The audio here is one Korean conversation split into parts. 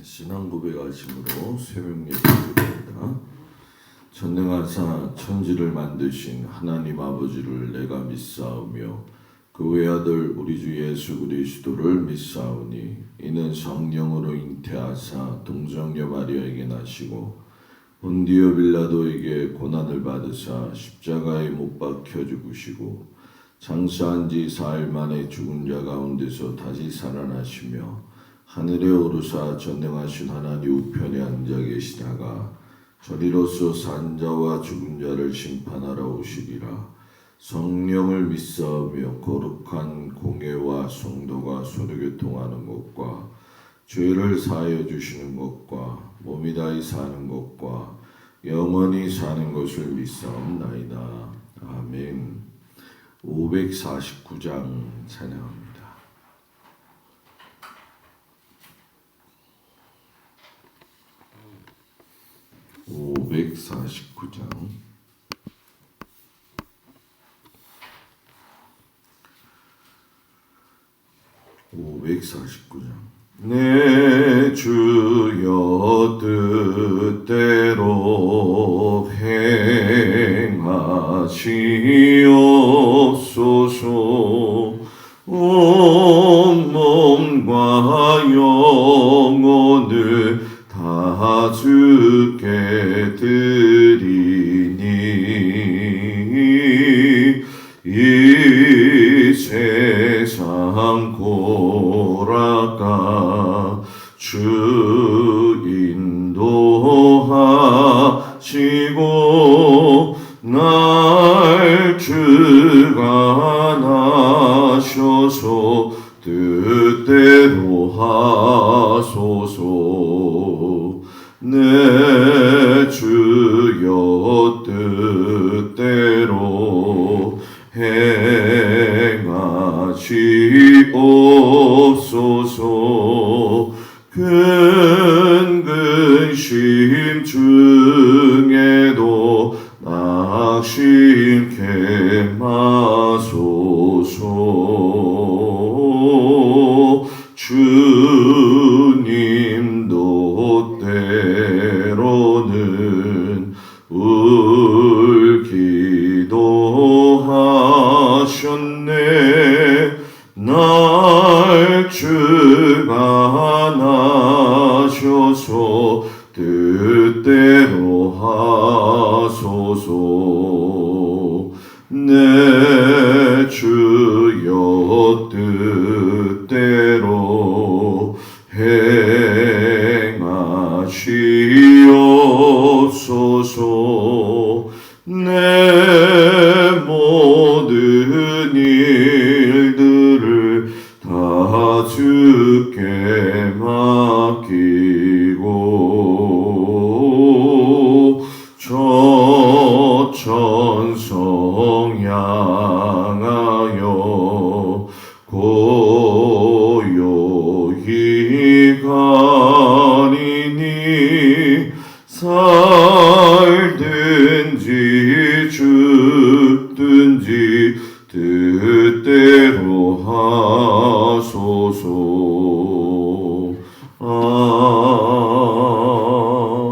신앙 고백하심으로 새벽 예배드립니다. 전능하사 천지를 만드신 하나님 아버지를 내가 믿사오며 그 외아들 우리 주 예수 그리스도를 믿사오니 이는 성령으로 잉태하사 동정녀 마리아에게 나시고 본디오 빌라도에게 고난을 받으사 십자가에 못 박혀 죽으시고 장사한 지 사흘 만에 죽은 자 가운데서 다시 살아나시며 하늘에 오르사 전능하신 하나님 우편에 앉아 계시다가 저리로서 산 자와 죽은 자를 심판하러 오시리라. 성령을 믿사오며 거룩한 공예와 성도가 서로교통하는 것과 죄를 사하여 주시는 것과 몸이 다히 사는 것과 영원히 사는 것을 믿사옵나이다. 아멘. 549장 찬양합니다. 내 주여 뜻대로 행하시옵소서. 온 몸과 영혼을 다 주께 드리니 이 세상 고락가 주 인도하시고 날 주가 나셔서 뜻대로 하소서. 내 주여 뜻대로 행하시옵소서. 큰 근심 중에도 낙심케 마소서. 주님도 때로는 울기도 하셨네. 날 주가 나셔서 뜻대로 하소서. 내 주여 뜻대로 행하시옵소서. 내 모든 일들을 다 주께 맡기고 저천성 향하여 고요히 가리니 살든지 죽든지 뜻대로 하소서.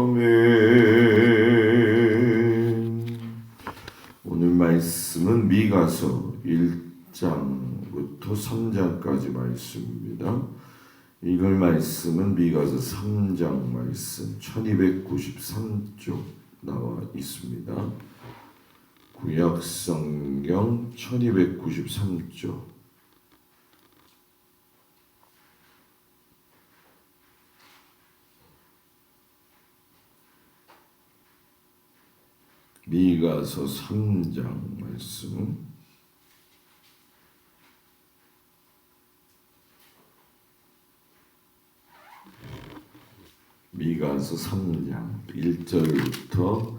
아멘. 오늘 말씀은 미가서 1장부터 3장까지 말씀입니다. 읽을 말씀은 미가서 3장 말씀 1293쪽 나와 있습니다. 구약성경 1293쪽. 미가서 3장 말씀 미가서 3장 1절부터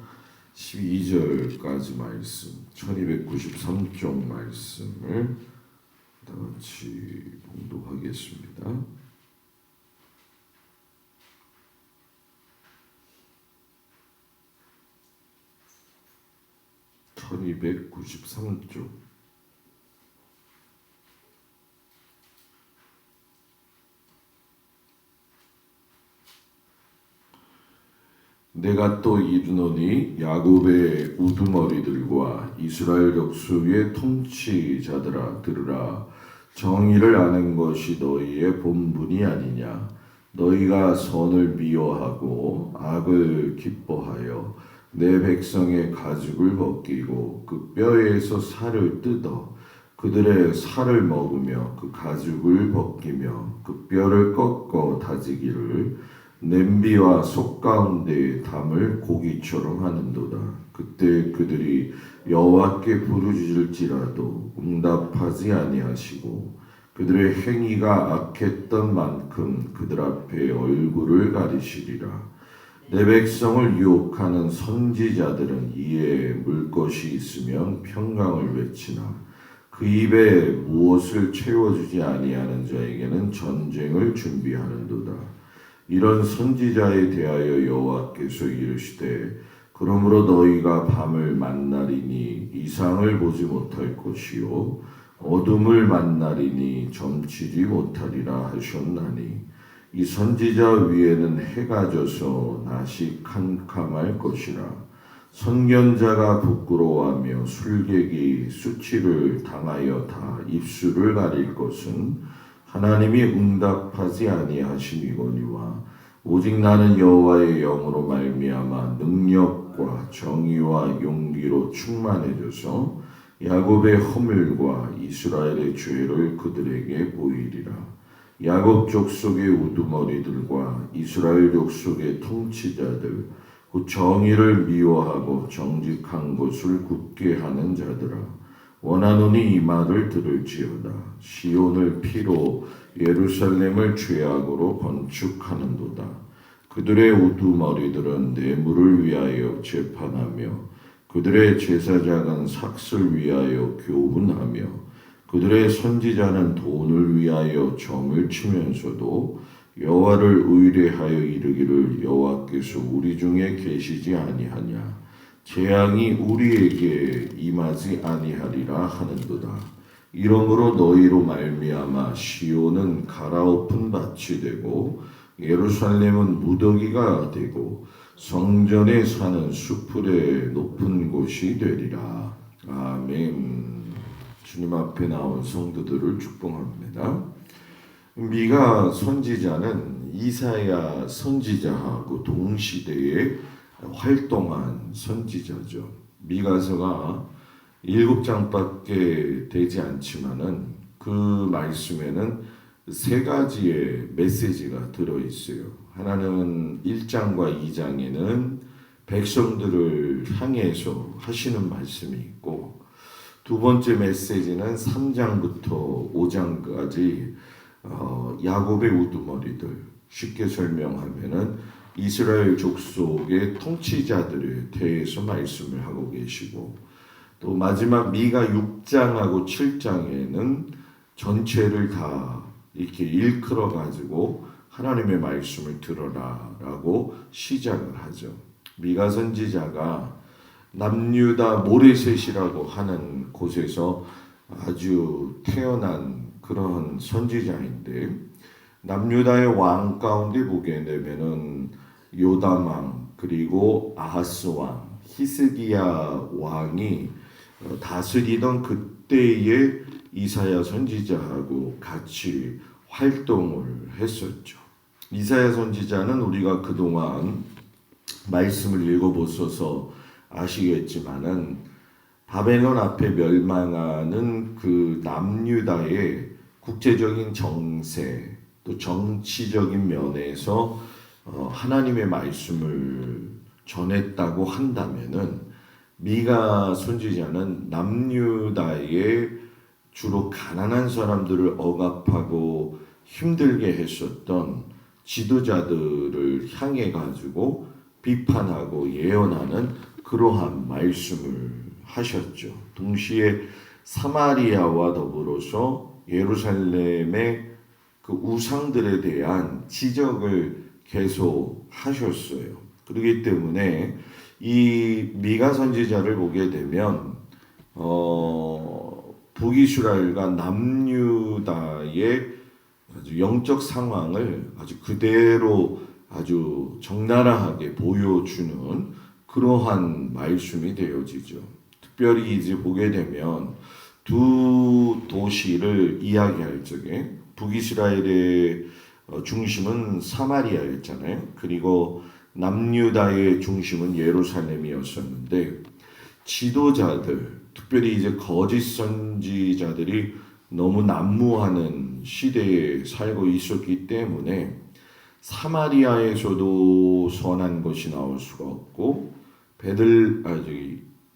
12절까지 말씀 1293쪽 말씀을 다 같이 봉독하겠습니다. 1293쪽. 내가 또 이르노니 야곱의 우두머리들과 이스라엘 족속의 통치자들아 들으라. 정의를 아는 것이 너희의 본분이 아니냐. 너희가 선을 미워하고 악을 기뻐하여 내 백성의 가죽을 벗기고 그 뼈에서 살을 뜯어 그들의 살을 먹으며 그 가죽을 벗기며 그 뼈를 꺾어 다지기를 냄비와 속 가운데 담을 고기처럼 하는도다. 그때 그들이 여호와께 부르짖을지라도 응답하지 아니하시고 그들의 행위가 악했던 만큼 그들 앞에 얼굴을 가리시리라. 내 백성을 유혹하는 선지자들은 이에 물 것이 있으면 평강을 외치나 그 입에 무엇을 채워주지 아니하는 자에게는 전쟁을 준비하는도다. 이런 선지자에 대하여 여호와께서 이르시되 그러므로 너희가 밤을 만나리니 이상을 보지 못할 것이요 어둠을 만나리니 점치지 못하리라 하셨나니 이 선지자 위에는 해가 져서 낮이 캄캄할 것이라. 선견자가 부끄러워하며 술객이 수치를 당하여 다 입술을 가릴 것은 하나님이 응답하지 아니하심이거니와 오직 나는 여호와의 영으로 말미암아 능력과 정의와 용기로 충만해져서 야곱의 허물과 이스라엘의 죄를 그들에게 보이리라. 야곱 족속의 우두머리들과 이스라엘 족속의 통치자들 그 정의를 미워하고 정직한 것을 굳게 하는 자들아 원하노니 이 말을 들을지어다. 시온을 피로 예루살렘을 죄악으로 건축하는도다. 그들의 우두머리들은 뇌물을 위하여 재판하며 그들의 제사장은 삭슬 위하여 교훈하며 그들의 선지자는 돈을 위하여 점을 치면서도 여호와를 의뢰하여 이르기를 여호와께서 우리 중에 계시지 아니하냐. 재앙이 우리에게 임하지 아니하리라 하는도다. 이러므로 너희로 말미암아 시온은 갈아엎은 밭이 되고 예루살렘은 무더기가 되고 성전에 사는 수풀의 높은 곳이 되리라. 아멘. 주님 앞에 나온 성도들을 축복합니다. 미가 선지자는 이사야 선지자하고 동시대에 활동한 선지자죠. 미가서가 7장밖에 되지 않지만은 그 말씀에는 3가지의 메시지가 들어있어요. 하나는 1장과 2장에는 백성들을 향해서 하시는 말씀이 있고 두 번째 메시지는 3장부터 5장까지 야곱의 우두머리들, 쉽게 설명하면은 이스라엘 족속의 통치자들에 대해서 말씀을 하고 계시고 또 마지막 미가 6장하고 7장에는 전체를 다 이렇게 일컬어 가지고 하나님의 말씀을 들어라라고 시작을 하죠. 미가 선지자가 남유다 모레셋이라고 하는 곳에서 아주 태어난 그런 선지자인데 남유다의 왕 가운데 보게 되면은 요담 왕 그리고 아하스 왕, 히스기야 왕이 다스리던 그때의 이사야 선지자하고 같이 활동을 했었죠. 이사야 선지자는 우리가 그동안 말씀을 읽어보셔서 아시겠지만은 바벨론 앞에 멸망하는 그 남유다의 국제적인 정세 또 정치적인 면에서 하나님의 말씀을 전했다고 한다면은 미가 선지자는 남유다의 주로 가난한 사람들을 억압하고 힘들게 했었던 지도자들을 향해 가지고 비판하고 예언하는 그러한 말씀을 하셨죠. 동시에 사마리아와 더불어서 예루살렘의 그 우상들에 대한 지적을 계속 하셨어요. 그렇기 때문에 이 미가 선지자를 보게 되면 북이스라엘과 남유다의 아주 영적 상황을 아주 그대로 아주 적나라하게 보여주는 그러한 말씀이 되어지죠. 특별히 이제 보게 되면 두 도시를 이야기할 적에 북이스라엘의 중심은 사마리아였잖아요. 그리고 남유다의 중심은 예루살렘이었었는데 지도자들, 특별히 이제 거짓 선지자들이 너무 난무하는 시대에 살고 있었기 때문에 사마리아에서도 선한 것이 나올 수가 없고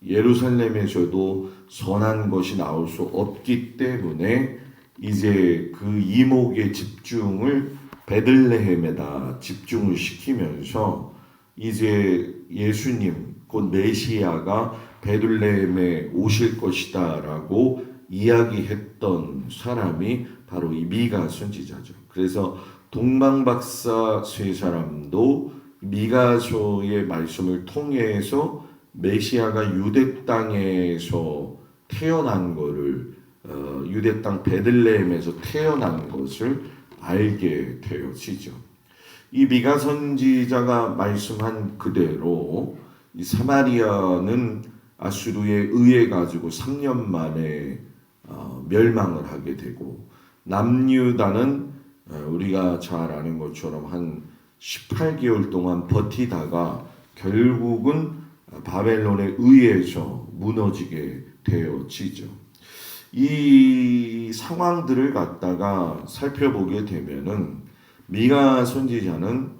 예루살렘에서도 선한 것이 나올 수 없기 때문에 이제 그 이목의 집중을 베들레헴에다 집중을 시키면서 이제 예수님 곧 메시아가 베들레헴에 오실 것이다라고 이야기했던 사람이 바로 이 미가 선지자죠. 그래서 동방박사 세 사람도 미가서의 말씀을 통해서 메시아가 유대 땅에서 태어난 것을 유대 땅 베들레헴에서 태어난 것을 알게 되어지죠. 이 미가 선지자가 말씀한 그대로 이 사마리아는 아수르에 의해 가지고 3년 만에 멸망을 하게 되고 남유다는 우리가 잘 아는 것처럼 한 18개월 동안 버티다가 결국은 바벨론에 의해서 무너지게 되어지죠. 이 상황들을 갖다가 살펴보게 되면은 미가 선지자는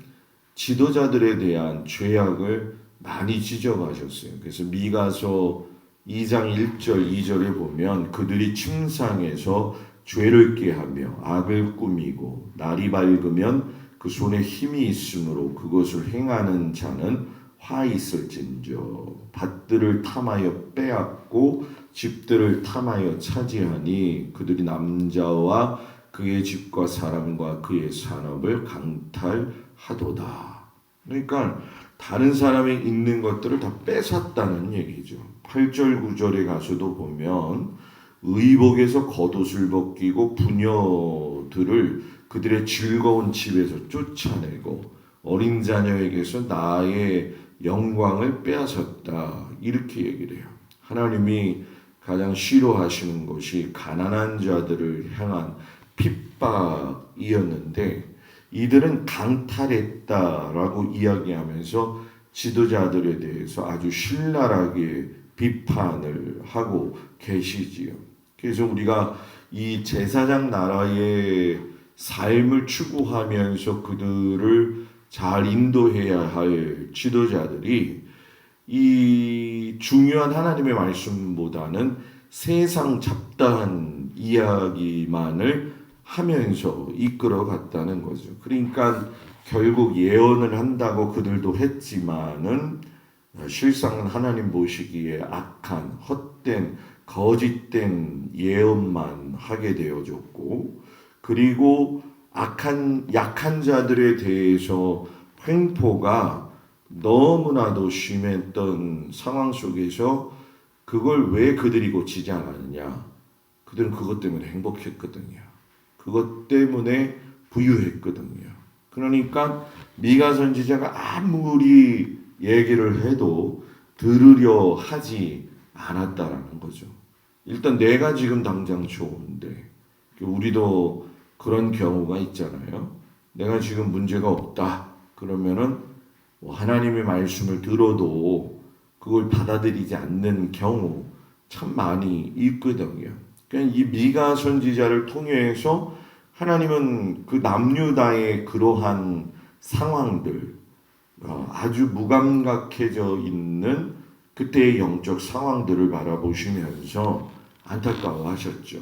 지도자들에 대한 죄악을 많이 지적하셨어요. 그래서 미가서 2장 1절 2절에 보면 그들이 침상에서 죄를 꾀하며 악을 꾸미고 날이 밝으면 그 손에 힘이 있으므로 그것을 행하는 자는 화 있을진저 밭들을 탐하여 빼앗고 집들을 탐하여 차지하니 그들이 남자와 그의 집과 사람과 그의 산업을 강탈하도다. 그러니까 다른 사람이 있는 것들을 다 뺏었다는 얘기죠. 8절 9절에 가서도 보면 의복에서 겉옷을 벗기고 부녀들을 그들의 즐거운 집에서 쫓아내고 어린 자녀에게서 나의 영광을 빼앗았다. 이렇게 얘기를 해요. 하나님이 가장 싫어하시는 것이 가난한 자들을 향한 핍박이었는데 이들은 강탈했다라고 이야기하면서 지도자들에 대해서 아주 신랄하게 비판을 하고 계시지요. 그래서 우리가 이 제사장 나라의 삶을 추구하면서 그들을 잘 인도해야 할 지도자들이 이 중요한 하나님의 말씀보다는 세상 잡다한 이야기만을 하면서 이끌어 갔다는 거죠. 그러니까 결국 예언을 한다고 그들도 했지만은 실상은 하나님 보시기에 악한 헛된 거짓된 예언만 하게 되어졌고 그리고 약한 자들에 대해서 횡포가 너무나도 심했던 상황 속에서 그걸 왜 그들이 고치지 않았느냐? 그들은 그것 때문에 행복했거든요. 그것 때문에 부유했거든요. 그러니까 미가 선지자가 아무리 얘기를 해도 들으려 하지 않았다라는 거죠. 일단 내가 지금 당장 좋은데 우리도 그런 경우가 있잖아요. 내가 지금 문제가 없다. 그러면은 하나님의 말씀을 들어도 그걸 받아들이지 않는 경우 참 많이 있거든요. 그러니까 이 미가 선지자를 통해서 하나님은 그 남유다의 그러한 상황들 아주 무감각해져 있는 그때의 영적 상황들을 바라보시면서 안타까워하셨죠.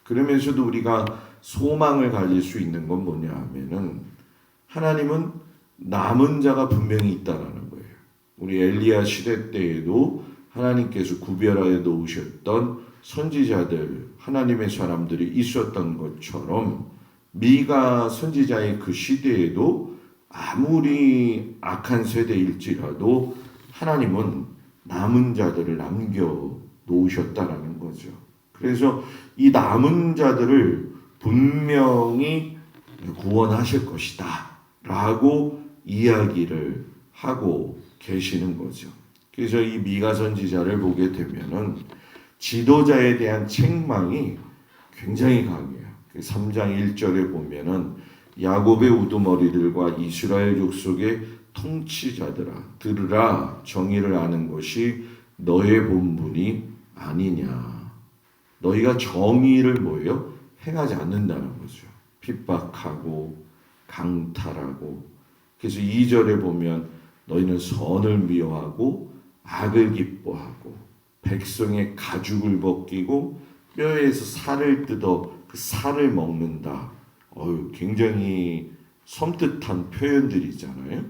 그러면서도 우리가 소망을 가질 수 있는 건 뭐냐 하면은 하나님은 남은 자가 분명히 있다라는 거예요. 우리 엘리야 시대 때에도 하나님께서 구별하여 놓으셨던 선지자들, 하나님의 사람들이 있었던 것처럼 미가 선지자의 그 시대에도 아무리 악한 세대일지라도 하나님은 남은 자들을 남겨 놓으셨다라는 거죠. 그래서 이 남은 자들을 분명히 구원하실 것이다 라고 이야기를 하고 계시는 거죠. 그래서 이 미가 선지자를 보게 되면은 지도자에 대한 책망이 굉장히 강해요. 3장 1절에 보면은 야곱의 우두머리들과 이스라엘 족속의 통치자들아 들으라, 정의를 아는 것이 너의 본분이 아니냐. 너희가 정의를 뭐예요? 행하지 않는다는 거죠. 핍박하고 강탈하고. 그래서 2절에 보면 너희는 선을 미워하고 악을 기뻐하고 백성의 가죽을 벗기고 뼈에서 살을 뜯어 그 살을 먹는다. 굉장히 섬뜩한 표현들이잖아요.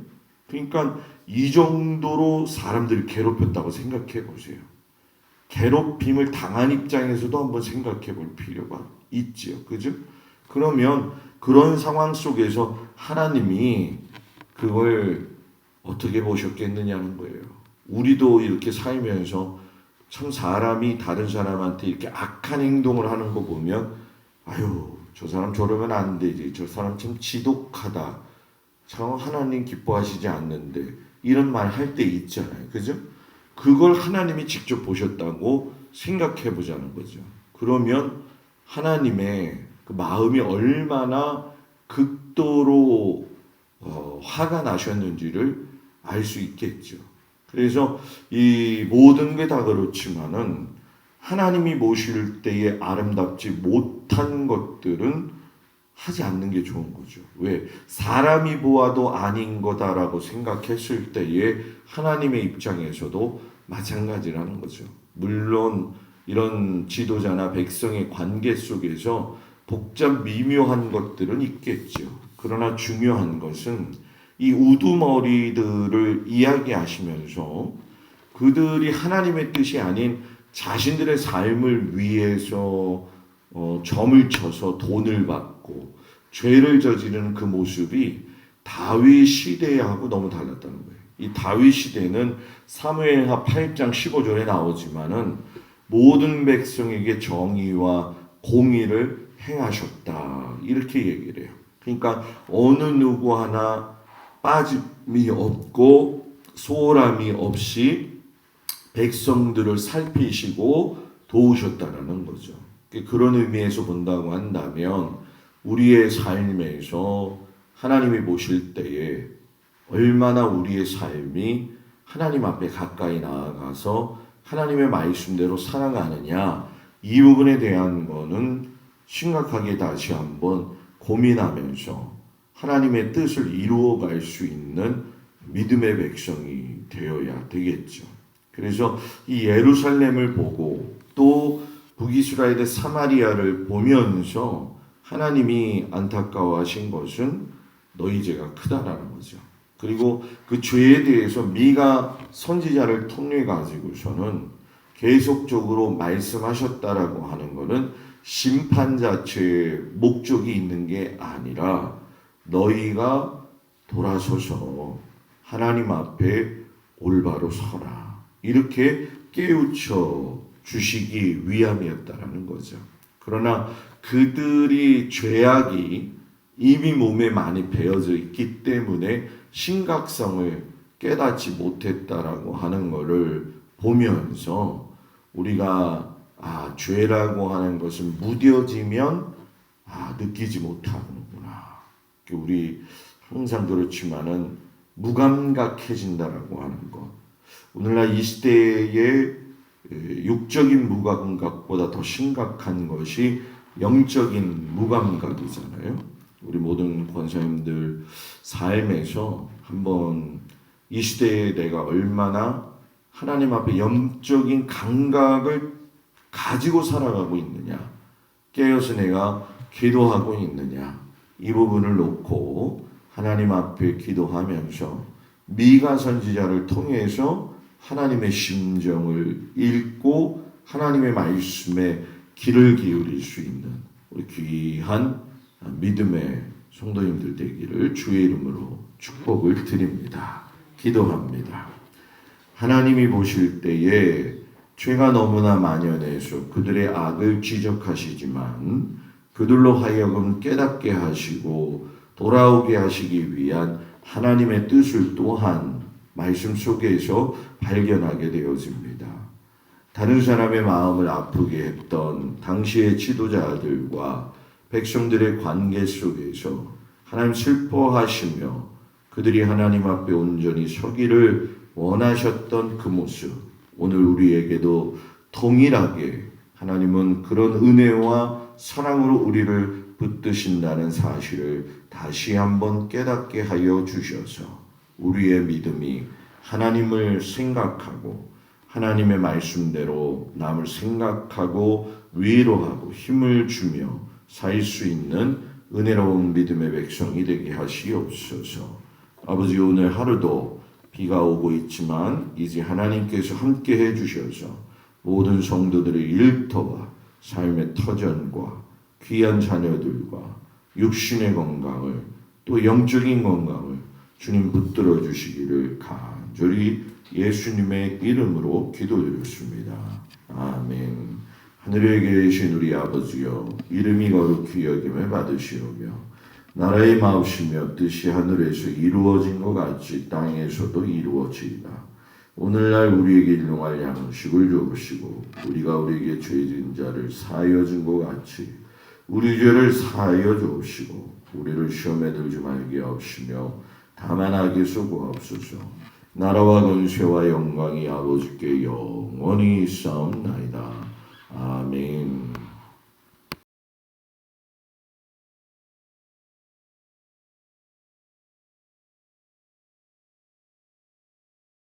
그러니까 이 정도로 사람들을 괴롭혔다고 생각해 보세요. 괴롭힘을 당한 입장에서도 한번 생각해 볼 필요가 있지요. 그죠? 그러면 그런 상황 속에서 하나님이 그걸 어떻게 보셨겠느냐는 거예요. 우리도 이렇게 살면서 참 사람이 다른 사람한테 이렇게 악한 행동을 하는 거 보면 아유, 저 사람 저러면 안 되지. 저 사람 참 지독하다. 참 하나님 기뻐하시지 않는데 이런 말 할 때 있잖아요. 그죠? 그걸 하나님이 직접 보셨다고 생각해 보자는 거죠. 그러면 하나님의 그 마음이 얼마나 극도로 화가 나셨는지를 알 수 있겠죠. 그래서 이 모든 게 다 그렇지만은 하나님이 보실 때에 아름답지 못한 것들은 하지 않는 게 좋은 거죠. 왜? 사람이 보아도 아닌 거다라고 생각했을 때에 하나님의 입장에서도 마찬가지라는 거죠. 물론 이런 지도자나 백성의 관계 속에서 복잡 미묘한 것들은 있겠죠. 그러나 중요한 것은 이 우두머리들을 이야기하시면서 그들이 하나님의 뜻이 아닌 자신들의 삶을 위해서 점을 쳐서 돈을 받고 죄를 저지르는 그 모습이 다윗 시대하고 너무 달랐다는 거예요. 이 다윗 시대는 사무엘하 8장 15절에 나오지만은 모든 백성에게 정의와 공의를 행하셨다. 이렇게 얘기를 해요. 그러니까 어느 누구 하나 빠짐이 없고 소홀함이 없이 백성들을 살피시고 도우셨다라는 거죠. 그런 의미에서 본다고 한다면 우리의 삶에서 하나님이 보실 때에 얼마나 우리의 삶이 하나님 앞에 가까이 나아가서 하나님의 말씀대로 살아가느냐, 이 부분에 대한 거는 심각하게 다시 한번 고민하면서 하나님의 뜻을 이루어갈 수 있는 믿음의 백성이 되어야 되겠죠. 그래서 이 예루살렘을 보고 또 북이스라엘의 사마리아를 보면서 하나님이 안타까워하신 것은 너희 죄가 크다라는 거죠. 그리고 그 죄에 대해서 미가 선지자를 통해 가지고서는 계속적으로 말씀하셨다라고 하는 것은 심판 자체의 목적이 있는 게 아니라 너희가 돌아서서 하나님 앞에 올바로 서라. 이렇게 깨우쳐 주시기 위함이었다라는 거죠. 그러나 그들이 죄악이 이미 몸에 많이 배어져 있기 때문에 심각성을 깨닫지 못했다라고 하는 것을 보면서 우리가 죄라고 하는 것은 무뎌지면 느끼지 못하는구나. 우리 항상 그렇지만은 무감각해진다라고 하는 것. 오늘날 이 시대의 육적인 무감각보다 더 심각한 것이 영적인 무감각이잖아요. 우리 모든 권사님들 삶에서 한번 이 시대에 내가 얼마나 하나님 앞에 영적인 감각을 가지고 살아가고 있느냐, 깨어서 내가 기도하고 있느냐, 이 부분을 놓고 하나님 앞에 기도하면서 미가 선지자를 통해서 하나님의 심정을 읽고 하나님의 말씀에 귀를 기울일 수 있는 우리 귀한 믿음의 성도님들 되기를 주의 이름으로 축복을 드립니다. 기도합니다. 하나님이 보실 때에 죄가 너무나 만연해서 그들의 악을 지적하시지만 그들로 하여금 깨닫게 하시고 돌아오게 하시기 위한 하나님의 뜻을 또한 말씀 속에서 발견하게 되어집니다. 다른 사람의 마음을 아프게 했던 당시의 지도자들과 백성들의 관계 속에서 하나님 슬퍼하시며 그들이 하나님 앞에 온전히 서기를 원하셨던 그 모습, 오늘 우리에게도 동일하게 하나님은 그런 은혜와 사랑으로 우리를 붙드신다는 사실을 다시 한번 깨닫게 하여 주셔서 우리의 믿음이 하나님을 생각하고 하나님의 말씀대로 남을 생각하고 위로하고 힘을 주며 살 수 있는 은혜로운 믿음의 백성이 되게 하시옵소서. 아버지, 오늘 하루도 비가 오고 있지만 이제 하나님께서 함께 해주셔서 모든 성도들의 일터와 삶의 터전과 귀한 자녀들과 육신의 건강을 또 영적인 건강을 주님 붙들어 주시기를 간절히 예수님의 이름으로 기도드렸습니다. 아멘. 하늘에 계신 우리 아버지여, 이름이 거룩히 여김을 받으시오며 나라의 마옵시며 뜻이 하늘에서 이루어진 것 같이 땅에서도 이루어지이다. 오늘날 우리에게 일용할 양식을 주옵시고 우리가 우리에게 죄진 자를 사하여 준 것 같이 우리 죄를 사하여 주옵시고 우리를 시험에 들지 말게 하옵시며 다만 악에서 구하옵소서. 나라와 권세와 영광이 아버지께 영원히 있사옵나이다.